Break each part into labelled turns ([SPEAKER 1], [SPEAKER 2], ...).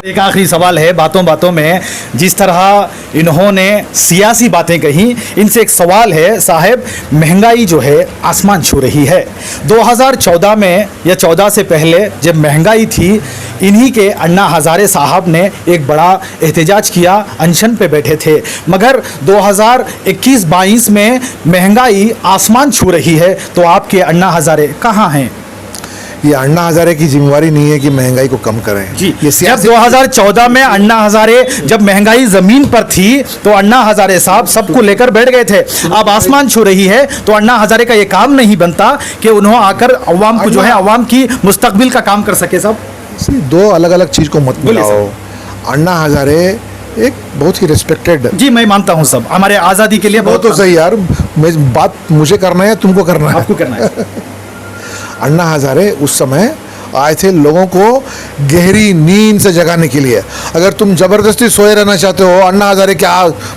[SPEAKER 1] एक आखिरी सवाल है, बातों बातों में जिस तरह इन्होंने सियासी बातें कही, इनसे एक सवाल है साहब, महंगाई जो है आसमान छू रही है। 2014 में या 14 से पहले जब महंगाई थी, इन्हीं के अन्ना हज़ारे साहब ने एक बड़ा एहतजाज किया, अनशन पे बैठे थे। मगर 2021-22 में महंगाई आसमान छू रही है, तो आपके अन्ना हज़ारे कहाँ हैं?
[SPEAKER 2] ये अन्ना हजारे की जिम्मेवारी नहीं है कि महंगाई को कम करें
[SPEAKER 1] जी।
[SPEAKER 2] ये
[SPEAKER 1] जब 2014 में अन्ना हजारे, जब महंगाई जमीन पर थी, तो अन्ना हजारे साहब सबको लेकर बैठ गए थे। अब आसमान छू रही है, तो अन्ना हजारे का ये काम नहीं बनता कि उन्होंने आकर अवाम को जो है, अवाम की मुस्तकबिल का काम कर सके। सब
[SPEAKER 2] दो अलग अलग चीज को मत मिलाओ। अन्ना हजारे एक बहुत ही रिस्पेक्टेड,
[SPEAKER 1] जी मैं मानता हूँ, सब हमारे आज़ादी के लिए
[SPEAKER 2] बहुत तो सही यार, मैं बात मुझे करना है, तुमको करना है,
[SPEAKER 1] आपको करना है।
[SPEAKER 2] अन्ना हजारे उस समय आए थे लोगों को गहरी नींद से जगाने के लिए। अगर तुम जबरदस्ती सोए रहना चाहते हो, अन्ना हजारे क्या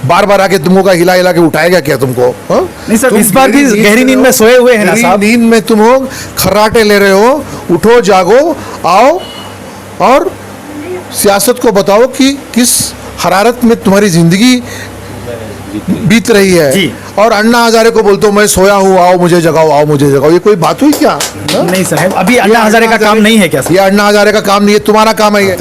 [SPEAKER 2] बार बार आके तुमको का हिला हिला के उठाएगा क्या तुमको?
[SPEAKER 1] नहीं सर, इस बार भी गहरी नींद में सोए हुए हैं ना साहब।
[SPEAKER 2] नींद में तुम हो, खर्राटे ले रहे हो, उठो जागो, आओ और सियासत को बताओ कि किस हरारत में तुम्हारी जिंदगी बीत रही है।
[SPEAKER 1] जी।
[SPEAKER 2] और अन्ना हजारे को बोलते हो मैं सोया हूँ, आओ मुझे जगाओ, आओ मुझे जगाओ, ये कोई बात हुई क्या?
[SPEAKER 1] नहीं साहब, अभी अन्ना हजारे का काम नहीं है क्या?
[SPEAKER 2] ये अन्ना हजारे का काम नहीं है, तुम्हारा काम है ये।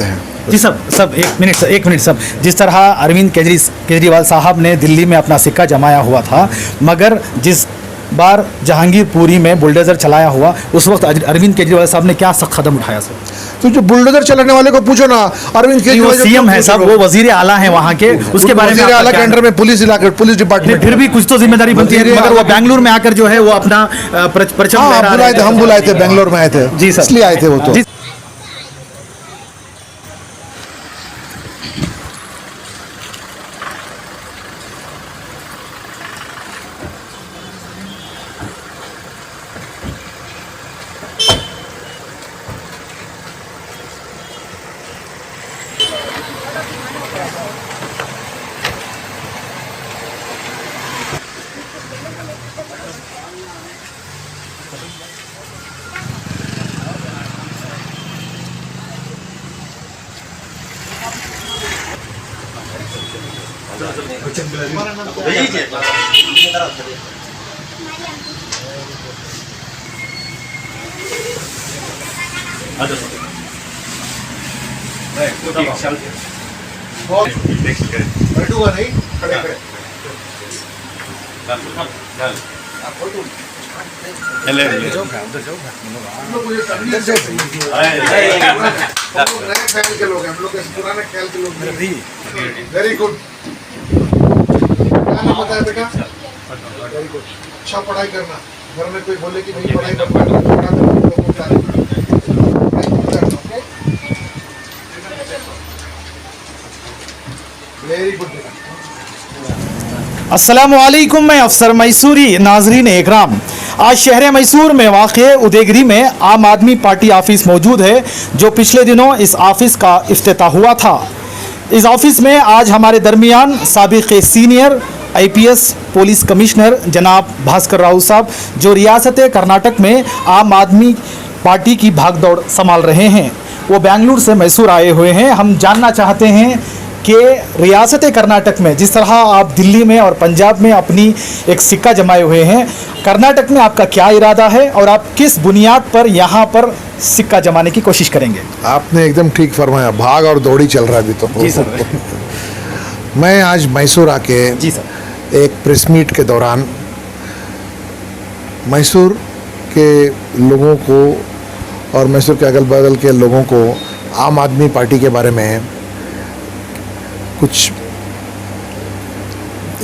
[SPEAKER 1] जी सब एक मिनट सब, जिस तरह अरविंद केजरीवाल साहब ने दिल्ली में अपना सिक्का जमाया हुआ था, मगर जिस बार जहांगीरपुरी में बुलडोजर चलाया हुआ, उस वक्त अरविंद केजरीवाल साहब ने क्या सख्त कदम उठाया सर?
[SPEAKER 2] तो जो बुलडोजर चलाने वाले को पूछो ना, अरविंद केजरीवाल
[SPEAKER 1] सीएम है साहब, वो वजीर आला है वहाँ के, उसके बारे में
[SPEAKER 2] वजीर आला के अंडर में पुलिस डिपार्टमेंट,
[SPEAKER 1] फिर भी कुछ तो जिम्मेदारी बनती है। मगर वो बेंगलुरु में आकर जो है वो अपना परचम लहरा रहे थे।
[SPEAKER 2] हम बुलाए थे, बेंगलोर में आए थे
[SPEAKER 1] जी सर,
[SPEAKER 2] इसलिए आए थे वो तो। बैठूंगा नहीं, खड़े खड़े ख्याल के लोग हैं, हम लोग पुराने ख्याल के लोग। वेरी गुड, क्या नाम बताया बेटा? वेरी गुड, अच्छा पढ़ाई करना, घर में कोई बोले कि नहीं पढ़ाई वेरी गुड बेटा।
[SPEAKER 1] अस्सलामुअलैकुम, मैं अफसर मैसूरी। नाजरीन इकराम, आज शहर मैसूर में वाक़े उदयगिरी में आम आदमी पार्टी ऑफिस मौजूद है, जो पिछले दिनों इस ऑफिस का इफ्तिताह हुआ था। इस ऑफिस में आज हमारे दरमियान साबिक़ सीनियर IPS पुलिस कमिश्नर जनाब भास्कर राव साहब, जो रियासत कर्नाटक में आम आदमी पार्टी की भागदौड़ संभाल रहे हैं, वो बेंगलुरु से मैसूर आए हुए हैं। हम जानना चाहते हैं कि रियासत कर्नाटक में जिस तरह आप दिल्ली में और पंजाब में अपनी एक सिक्का जमाए हुए हैं, कर्नाटक में आपका क्या इरादा है और आप किस बुनियाद पर यहाँ पर सिक्का जमाने की कोशिश करेंगे?
[SPEAKER 2] आपने एकदम ठीक फरमाया, भाग और दौड़ी चल रहा है अभी तो।
[SPEAKER 1] जी सर।
[SPEAKER 2] मैं आज मैसूर आके
[SPEAKER 1] जी सर,
[SPEAKER 2] एक प्रेस मीट के दौरान मैसूर के लोगों को और मैसूर के अगल बगल के लोगों को आम आदमी पार्टी के बारे में कुछ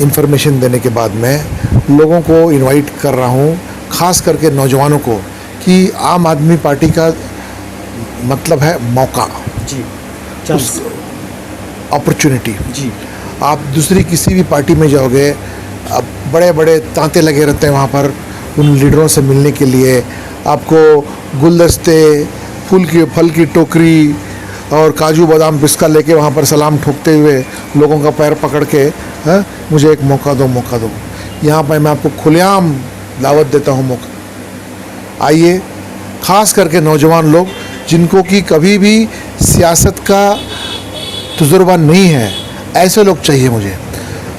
[SPEAKER 2] इन्फॉर्मेशन देने के बाद मैं लोगों को इनवाइट कर रहा हूँ, ख़ास करके नौजवानों को, कि आम आदमी पार्टी का मतलब है मौका,
[SPEAKER 1] जी,
[SPEAKER 2] अपॉर्चुनिटी।
[SPEAKER 1] जी,
[SPEAKER 2] आप दूसरी किसी भी पार्टी में जाओगे, अब बड़े बड़े तांते लगे रहते हैं वहाँ पर उन लीडरों से मिलने के लिए। आपको गुलदस्ते, फल की टोकरी और काजू बादाम पिस्ता लेके वहाँ पर सलाम ठोकते हुए लोगों का पैर पकड़ के, मुझे एक मौका दो, मौका दो। यहाँ पर मैं आपको खुलेआम दावत देता हूँ, मौका आइए। ख़ास करके नौजवान लोग जिनको कि कभी भी सियासत का तजुर्बा नहीं है, ऐसे लोग चाहिए मुझे।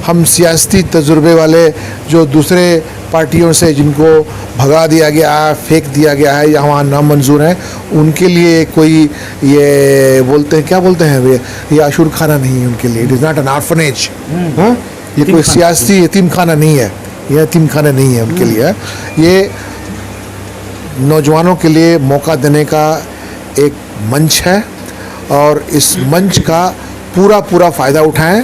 [SPEAKER 2] हम सियासती तजुर्बे वाले जो दूसरे पार्टियों से जिनको भगा दिया गया है, फेंक दिया गया है या वहाँ नामंजूर हैं, उनके लिए कोई ये बोलते हैं, क्या बोलते हैं वे, ये आशुर खाना नहीं है उनके लिए। It is not an orphanage. हाँ, ये कोई सियासी यतीम खाना नहीं है, ये यतीम खाना नहीं है उनके लिए। ये नौजवानों के लिए मौका देने का एक मंच है और इस मंच का पूरा फ़ायदा उठाएं।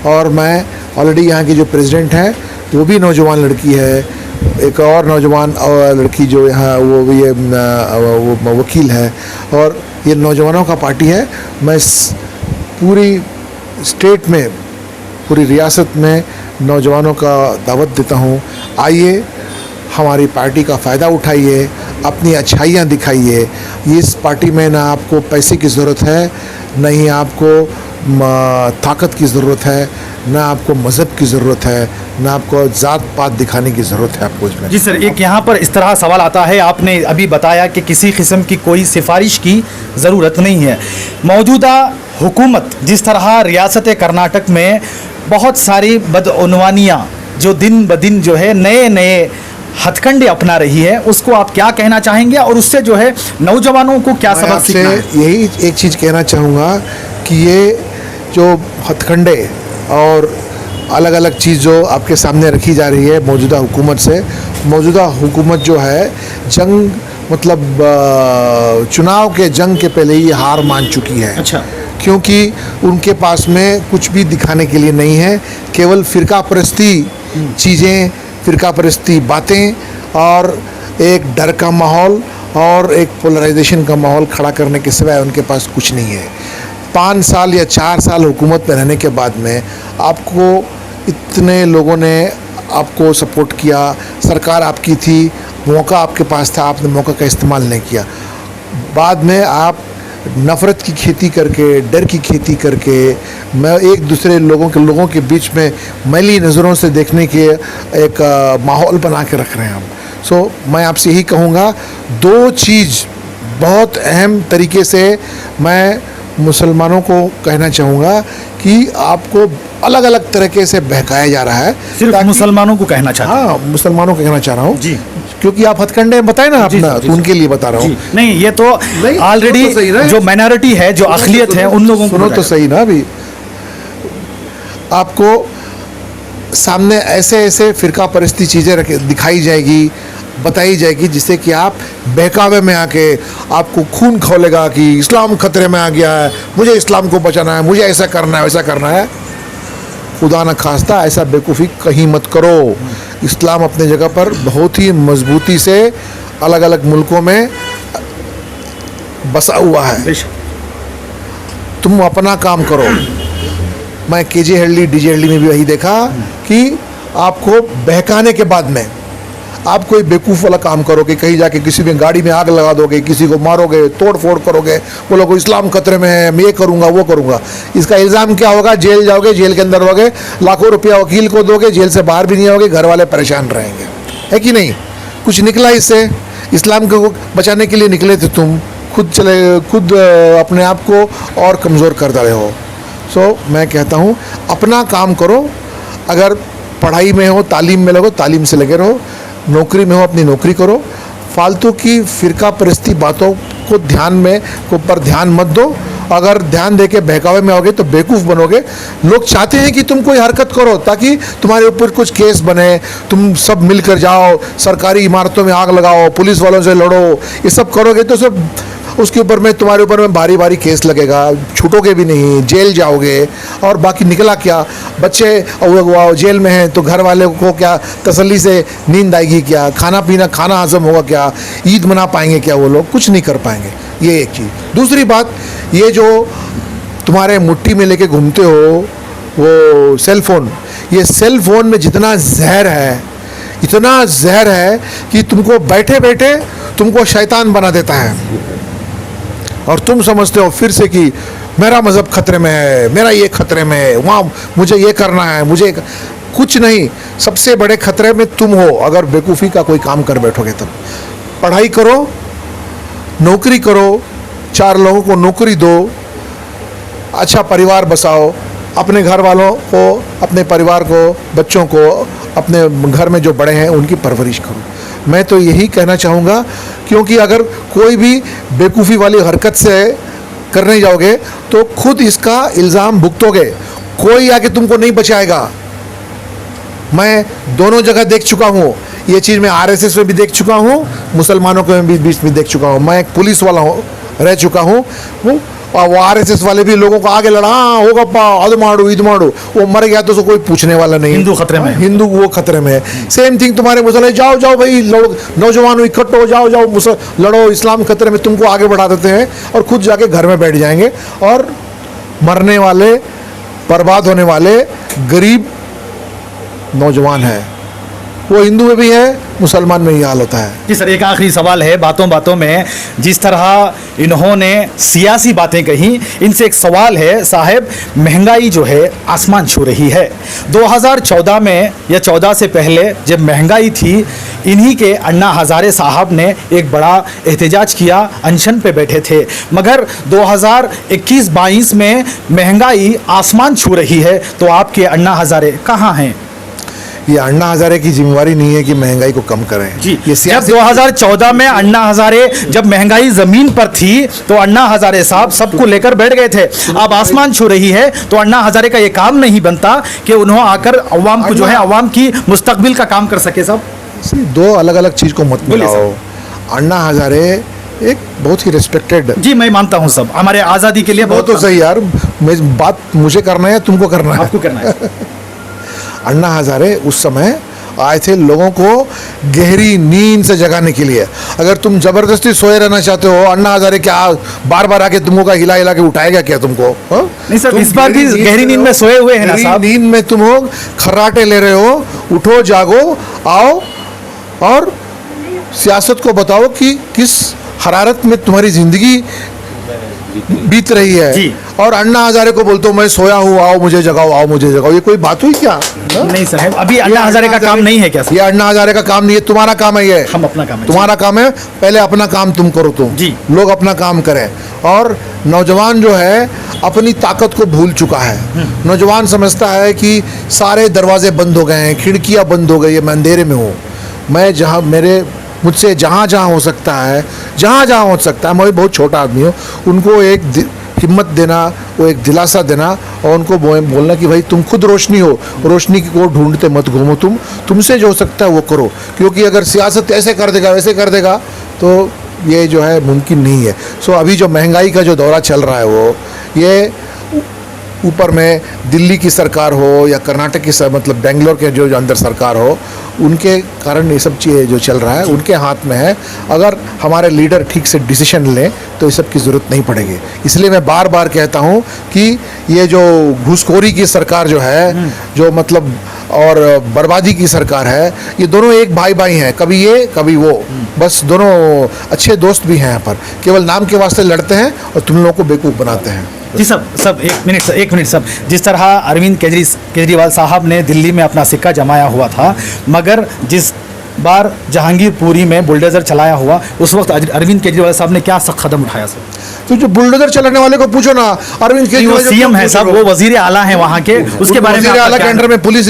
[SPEAKER 2] और मैं ऑलरेडी यहाँ की जो प्रेसिडेंट हैं वो भी नौजवान लड़की है, एक और नौजवान लड़की जो यहाँ वो भी वो वकील है, और ये नौजवानों का पार्टी है। मैं पूरी स्टेट में, पूरी रियासत में नौजवानों का दावत देता हूँ, आइए हमारी पार्टी का फ़ायदा उठाइए, अपनी अच्छाइयाँ दिखाइए। इस पार्टी में ना आपको पैसे की ज़रूरत है, न ही आपको ताकत की ज़रूरत है, ना आपको मज़हब की ज़रूरत है, ना आपको ज़ात पात दिखाने की ज़रूरत है आपको इसमें।
[SPEAKER 1] जी सर, एक यहाँ पर इस तरह सवाल आता है, आपने अभी बताया कि किसी किस्म की कोई सिफारिश की ज़रूरत नहीं है। मौजूदा हुकूमत जिस तरह रियासत कर्नाटक में बहुत सारी बदउनवानियाँ जो दिन ब दिन जो है नए नए हथकंडे अपना रही है, उसको आप क्या कहना चाहेंगे और उससे जो है नौजवानों को क्या सबक सीखना है?
[SPEAKER 2] यही एक चीज़ कहना चाहूँगा कि ये जो हथकंडे और अलग अलग चीज़ जो आपके सामने रखी जा रही है मौजूदा हुकूमत से, मौजूदा हुकूमत जो है जंग मतलब चुनाव के जंग के पहले ही हार मान चुकी है।
[SPEAKER 1] अच्छा।
[SPEAKER 2] क्योंकि उनके पास में कुछ भी दिखाने के लिए नहीं है, केवल फ़िरका परस्ती चीज़ें, फ़िरका परस्ती बातें और एक डर का माहौल और एक पोलराइजेशन का माहौल खड़ा करने के सिवाय उनके पास कुछ नहीं है। 5 साल या 4 साल हुकूमत में रहने के बाद में आपको इतने लोगों ने आपको सपोर्ट किया, सरकार आपकी थी, मौका आपके पास था, आपने मौका का इस्तेमाल नहीं किया। बाद में आप नफ़रत की खेती करके, डर की खेती करके, मैं एक दूसरे लोगों के बीच में मैली नज़रों से देखने के एक माहौल बना के रख रहे हैं हम। सो मैं आपसे यही कहूँगा, 2 चीज़ बहुत अहम तरीके से मैं मुसलमानों को कहना चाहूँगा कि आपको अलग अलग तरीके से बहकाया जा रहा है।
[SPEAKER 1] सिर्फ मुसलमानों को कहना चाहता हूँ?
[SPEAKER 2] हाँ, मुसलमानों को कहना चाह रहा हूँ
[SPEAKER 1] जी,
[SPEAKER 2] क्योंकि आप हथकंडे बताए ना अपना, तो उनके लिए बता रहा हूँ।
[SPEAKER 1] नहीं, ये तो ऑलरेडी जो माइनॉरिटी है, जो अक़लियत है, उन लोगों को
[SPEAKER 2] सुनो तो सही ना। अभी आपको सामने ऐसे ऐसे फ़िरका परस्ती चीज़ें दिखाई जाएगी, बताई जाएगी, जिससे कि आप बहकावे में आके आपको खून खौलेगा कि इस्लाम खतरे में आ गया है, मुझे इस्लाम को बचाना है, मुझे ऐसा करना है, वैसा करना है। खुदा न खास्ता ऐसा बेवकूफ़ी कहीं मत करो। इस्लाम अपने जगह पर बहुत ही मजबूती से अलग अलग मुल्कों में बसा हुआ है। तुम अपना काम करो। मैं केजे हल्ली, डीजे हल्ली में भी वही देखा कि आपको बहकाने के बाद में आप कोई बेवकूफ़ वाला काम करोगे, कहीं जाके किसी में गाड़ी में आग लगा दोगे, किसी को मारोगे, तोड़ फोड़ करोगे, बोलोगे इस्लाम खतरे में है, मैं ये करूँगा वो करूँगा। इसका इल्ज़ाम क्या होगा? जेल जाओगे, जेल के अंदर रहोगे, लाखों रुपया वकील को दोगे, जेल से बाहर भी नहीं आओगे, घर वाले परेशान रहेंगे, है कि नहीं? कुछ निकला इससे? इस्लाम को बचाने के लिए निकले थे तुम, खुद अपने आप को और कमज़ोर कर रहे हो। सो मैं कहता हूँ अपना काम करो। अगर पढ़ाई में हो, तालीम में लगो, तालीम से लगे रहो। नौकरी में हो, अपनी नौकरी करो। फालतू की फ़िरका परस्ती बातों को पर ध्यान मत दो। अगर ध्यान देके बहकावे में आओगे तो बेवकूफ़ बनोगे। लोग चाहते हैं कि तुम कोई हरकत करो ताकि तुम्हारे ऊपर कुछ केस बने, तुम सब मिलकर जाओ, सरकारी इमारतों में आग लगाओ, पुलिस वालों से लड़ो। ये सब करोगे तो सब उसके ऊपर में तुम्हारे ऊपर में भारी भारी केस लगेगा, छूटोगे भी नहीं, जेल जाओगे। और बाकी निकला क्या? बच्चे जेल में हैं तो घर वाले को क्या तसल्ली से नींद आएगी क्या? खाना हजम होगा क्या? ईद मना पाएंगे क्या वो लोग? कुछ नहीं कर पाएंगे। ये एक चीज़। दूसरी बात, ये जो तुम्हारे मुट्ठी में लेके घूमते हो वो सेल फ़ोन, ये सेल फ़ोन में जितना जहर है, इतना जहर है कि तुमको बैठे बैठे तुमको शैतान बना देता है। और तुम समझते हो फिर से कि मेरा मज़हब खतरे में है, मेरा ये खतरे में है, वहाँ मुझे ये करना है, मुझे कुछ नहीं। सबसे बड़े खतरे में तुम हो अगर बेवकूफ़ी का कोई काम कर बैठोगे। तब पढ़ाई करो, नौकरी करो, 4 लोगों को नौकरी दो, अच्छा परिवार बसाओ, अपने घर वालों को, अपने परिवार को, बच्चों को, अपने घर में जो बड़े हैं उनकी परवरिश करो। मैं तो यही कहना चाहूँगा, क्योंकि अगर कोई भी बेवकूफ़ी वाली हरकत से करने जाओगे तो खुद इसका इल्ज़ाम भुगतोगे, कोई आके तुमको नहीं बचाएगा। मैं दोनों जगह देख चुका हूँ ये चीज़, मैं आरएसएस में भी देख चुका हूँ, मुसलमानों के बीच में देख चुका हूँ। मैं एक पुलिस वाला रह चुका हूँ, वो आरएसएस वाले भी लोगों को आगे लड़ा, हाँ होगा पा अद मारू ईद मारू, वो मर गया तो उसको कोई पूछने वाला नहीं।
[SPEAKER 1] हिंदू खतरे में,
[SPEAKER 2] हिंदू वो खतरे में है। सेम थिंग तुम्हारे मुसलमान, जाओ जाओ भाई लड़ो, नौजवानों इकट्ठो जाओ जाओ लड़ो, इस्लाम खतरे में, तुमको आगे बढ़ा देते हैं और खुद जाके घर में बैठ जाएंगे। और मरने वाले, बर्बाद होने वाले गरीब नौजवान है, वो हिंदू में भी है, मुसलमान में ही हाल होता है।
[SPEAKER 1] जी सर, एक आखिरी सवाल है। बातों बातों में जिस तरह इन्होंने सियासी बातें कही, इनसे एक सवाल है साहब, महंगाई जो है आसमान छू रही है। 2014 में या 14 से पहले जब महंगाई थी, इन्हीं के अन्ना हजारे साहब ने एक बड़ा एहतजाज किया, अनशन पे बैठे थे। मगर 2021-22 में महंगाई आसमान छू रही है, तो आपके अन्ना हजारे कहाँ हैं?
[SPEAKER 2] ये अन्ना हजारे की जिम्मेवारी नहीं है कि महंगाई को कम करें
[SPEAKER 1] जी।
[SPEAKER 2] ये
[SPEAKER 1] जब 2014 में अन्ना हजारे, जब महंगाई जमीन पर थी, तो अन्ना हजारे साहब सबको लेकर बैठ गए थे। अब आसमान छू रही है, तो अन्ना हजारे का ये काम नहीं बनता कि उन्होंने आकर अवाम को जो है, अवाम की मुस्तकबिल का काम कर सके। सब
[SPEAKER 2] दो अलग अलग चीज को मत मिलाओ। अन्ना हजारे एक बहुत ही रिस्पेक्टेड,
[SPEAKER 1] जी मैं मानता हूँ, सब हमारे आज़ादी के लिए
[SPEAKER 2] बहुत तो सही यार, बात मुझे करना है, तुमको करना है,
[SPEAKER 1] आपको करना है।
[SPEAKER 2] अन्ना हजारे उस समय आए थे लोगों को गहरी नींद से जगाने के लिए। अगर तुम जबरदस्ती सोए रहना चाहते हो, अन्ना हजारे क्या बार बार आके तुमको का हिला हिला के उठाएगा क्या तुमको?
[SPEAKER 1] नहीं सर, इस बार भी गहरी नींद में सोए हुए हैं ना साहब।
[SPEAKER 2] नींद में तुम हो, खर्राटे ले रहे हो, उठो जागो आओ और सियासत को बताओ कि किस हरारत में तुम्हारी जिंदगी बीत रही है।
[SPEAKER 1] जी।
[SPEAKER 2] और अन्ना हजारे को बोलते हो मैं सोया हूँ, आओ मुझे जगाओ, आओ मुझे जगाओ, ये कोई बात हुई क्या?
[SPEAKER 1] नहीं साहब, अभी अन्ना हजारे का काम नहीं है क्या सर?
[SPEAKER 2] ये अन्ना हजारे का काम नहीं है, तुम्हारा काम है ये।
[SPEAKER 1] हम अपना काम है,
[SPEAKER 2] तुम्हारा काम है, पहले अपना काम तुम करो, तुम
[SPEAKER 1] जी।
[SPEAKER 2] लोग अपना काम करें। और नौजवान जो है अपनी ताकत को भूल चुका है। नौजवान समझता है कि सारे दरवाजे बंद हो गए हैं, खिड़कियां बंद हो गई है, मैं अंधेरे में हूँ। मैं जहाँ मुझसे जहाँ जहाँ हो सकता है, जहाँ जहाँ हो सकता है, मैं बहुत छोटा आदमी हूँ, उनको एक हिम्मत देना, वो एक दिलासा देना और उनको बोलना कि भाई तुम खुद रोशनी हो, रोशनी को ढूंढते मत घूमो, तुमसे जो हो सकता है वो करो। क्योंकि अगर सियासत ऐसे कर देगा वैसे कर देगा तो ये जो है मुमकिन नहीं है। सो अभी जो महंगाई का जो दौरा चल रहा है वो ये ऊपर में दिल्ली की सरकार हो या कर्नाटक की मतलब बेंगलोर के जो अंदर सरकार हो, उनके कारण ये सब चीज़ें जो चल रहा है उनके हाथ में है। अगर हमारे लीडर ठीक से डिसीजन लें तो ये सब की ज़रूरत नहीं पड़ेगी। इसलिए मैं बार बार कहता हूँ कि ये जो घूसखोरी की सरकार जो है, जो मतलब और बर्बादी की सरकार है, ये दोनों एक भाई भाई हैं, कभी ये कभी वो, बस दोनों अच्छे दोस्त भी हैं। यहाँ पर केवल नाम के वास्ते लड़ते हैं और तुम लोगों को बेवकूफ़ बनाते हैं।
[SPEAKER 1] जी सब एक मिनट सब, जिस तरह अरविंद केजरीवाल साहब ने दिल्ली में अपना सिक्का जमाया हुआ था, मगर जिस बार जहांगीरपुरी में बुलडोजर चलाया हुआ, उस वक्त अरविंद केजरीवाल साहब ने क्या सख्त कदम उठाया सर?
[SPEAKER 2] तो जो बुलडोजर चलाने वाले को पूछो ना, अरविंद केजरीवाल
[SPEAKER 1] सीएम है साहब, वो वजीर आला है वहाँ के, उसके बारे में
[SPEAKER 2] वजीर आला के अंडर में पुलिस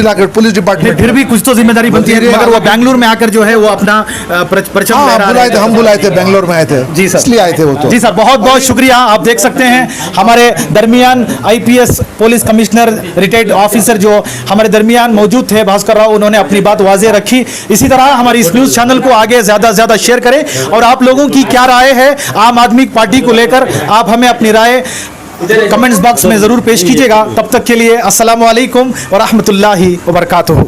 [SPEAKER 2] डिपार्टमेंट,
[SPEAKER 1] फिर भी कुछ तो जिम्मेदारी बनती है। मगर वो बेंगलुरु में आकर जो है वो अपना परचम लहरा रहे हैं।
[SPEAKER 2] हम बुलाए थे, बेंगलोर में आए थे
[SPEAKER 1] जी सर,
[SPEAKER 2] इसलिए आए थे वो। तो
[SPEAKER 1] जी सर, बहुत बहुत शुक्रिया। आप देख सकते हैं हमारे दरमियान IPS police commissioner retired officer जो हमारे दरमियान मौजूद थे, भास्कर राव, उन्होंने अपनी बात वाज़ेह रखी। इसी तरह हमारी इस न्यूज़ चैनल को आगे ज़्यादा से ज़्यादा शेयर करें और आप लोगों की क्या राय है आम आदमी पार्टी को लेकर, आप हमें अपनी राय कमेंट्स बॉक्स में ज़रूर पेश कीजिएगा। तब तक के लिए अस्सलामु अलैकुम व रहमतुल्लाहि व बरकातुहू।